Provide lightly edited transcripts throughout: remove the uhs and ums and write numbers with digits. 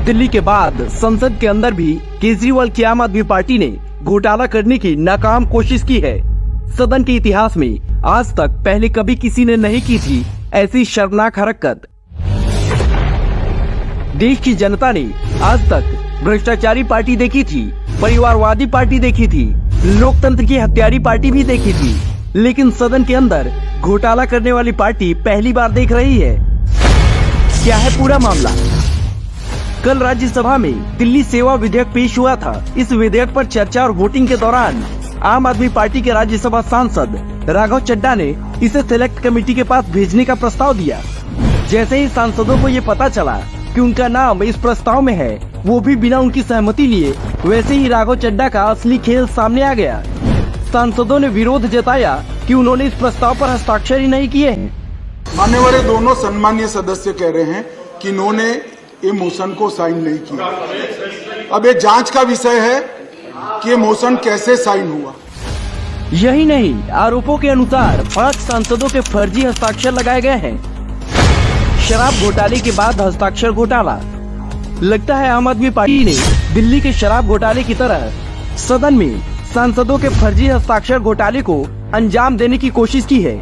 दिल्ली के बाद संसद के अंदर भी केजरीवाल की आम आदमी पार्टी ने घोटाला करने की नाकाम कोशिश की है। सदन के इतिहास में आज तक पहले कभी किसी ने नहीं की थी ऐसी शर्मनाक हरकत। देश की जनता ने आज तक भ्रष्टाचारी पार्टी देखी थी, परिवारवादी पार्टी देखी थी, लोकतंत्र की हत्यारी पार्टी भी देखी थी, लेकिन सदन के अंदर घोटाला करने वाली पार्टी पहली बार देख रही है। क्या है पूरा मामला? कल राज्यसभा में दिल्ली सेवा विधेयक पेश हुआ था। इस विधेयक पर चर्चा और वोटिंग के दौरान आम आदमी पार्टी के राज्यसभा सांसद राघव चड्ढा ने इसे सिलेक्ट कमेटी के पास भेजने का प्रस्ताव दिया। जैसे ही सांसदों को ये पता चला कि उनका नाम इस प्रस्ताव में है, वो भी बिना उनकी सहमति लिए, वैसे ही राघव चड्ढा का असली खेल सामने आ गया। सांसदों ने विरोध जताया कि उन्होंने इस प्रस्ताव पर हस्ताक्षर ही नहीं किए हैं। मानने वाले दोनों सम्मानीय सदस्य कह रहे हैं कि इन्होंने ये मोशन को साइन नहीं किया। अब ये जांच का विषय है कि ये मोशन कैसे साइन हुआ। यही नहीं, आरोपों के अनुसार 5 सांसदों के फर्जी हस्ताक्षर लगाए गए हैं। शराब घोटाले के बाद हस्ताक्षर घोटाला। लगता है आम आदमी पार्टी ने दिल्ली के शराब घोटाले की तरह सदन में सांसदों के फर्जी हस्ताक्षर घोटाले को अंजाम देने की कोशिश की है।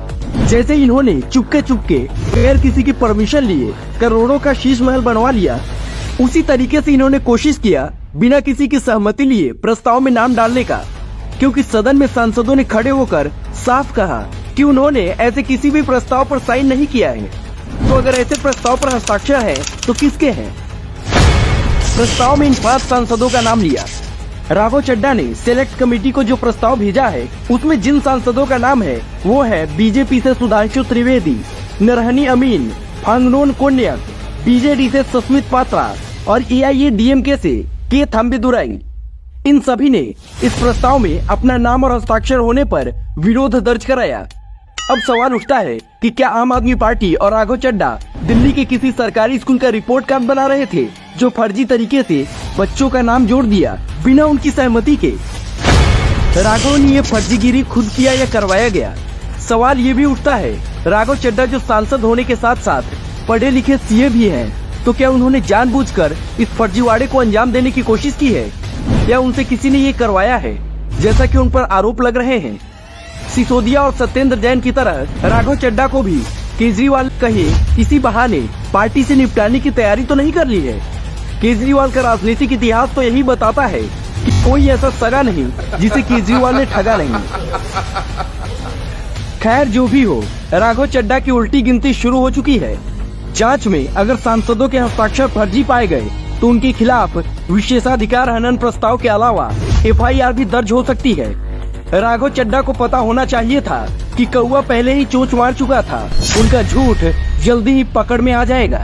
जैसे इन्होंने चुपके बगैर किसी की परमिशन लिए करोड़ों का शीश महल बनवा लिया, उसी तरीके से इन्होंने कोशिश किया बिना किसी की सहमति लिए प्रस्ताव में नाम डालने का, क्योंकि सदन में सांसदों ने खड़े होकर साफ कहा कि उन्होंने ऐसे किसी भी प्रस्ताव पर साइन नहीं किया है। तो अगर ऐसे प्रस्ताव पर हस्ताक्षर है तो किसके हैं? प्रस्ताव में इन 5 सांसदों का नाम लिया। राघव चड्ढा ने सिलेक्ट कमेटी को जो प्रस्ताव भेजा है, उसमें जिन सांसदों का नाम है वो है बीजेपी से सुधांशु त्रिवेदी, नरहनी अमीन, फांगनोन कोन्याक, बीजेडी से सुस्मित पात्रा और एआईएडीएमके से के थम्बीदुराई। इन सभी ने इस प्रस्ताव में अपना नाम और हस्ताक्षर होने पर विरोध दर्ज कराया। अब सवाल उठता है कि क्या आम आदमी पार्टी और राघव चड्ढा दिल्ली के किसी सरकारी स्कूल का रिपोर्ट कार्ड बना रहे थे, जो फर्जी तरीके से बच्चों का नाम जोड़ दिया बिना उनकी सहमति के? राघव ने ये फर्जीगिरी खुद किया या करवाया गया? सवाल ये भी उठता है, राघव चड्ढा जो सांसद होने के साथ साथ पढ़े लिखे सीए भी हैं, तो क्या उन्होंने जानबूझकर इस फर्जीवाड़े को अंजाम देने की कोशिश की है, या उनसे किसी ने ये करवाया है, जैसा कि उन पर आरोप लग रहे हैं? सिसोदिया और सत्येंद्र जैन की तरह राघव चड्ढा को भी केजरीवाल कहे इसी बहाने पार्टी से निपटाने की तैयारी तो नहीं कर ली है? केजरीवाल का राजनीतिक इतिहास तो यही बताता है कि कोई ऐसा सगा नहीं जिसे केजरीवाल ने ठगा नहीं। खैर जो भी हो, राघव चड्ढा की उल्टी गिनती शुरू हो चुकी है। जांच में अगर सांसदों के हस्ताक्षर फर्जी पाए गए तो उनके खिलाफ विशेषाधिकार हनन प्रस्ताव के अलावा एफआईआर भी दर्ज हो सकती है। राघव चड्ढा को पता होना चाहिए था कि कौवा पहले ही चोंच मार चुका था। उनका झूठ जल्दी ही पकड़ में आ जाएगा।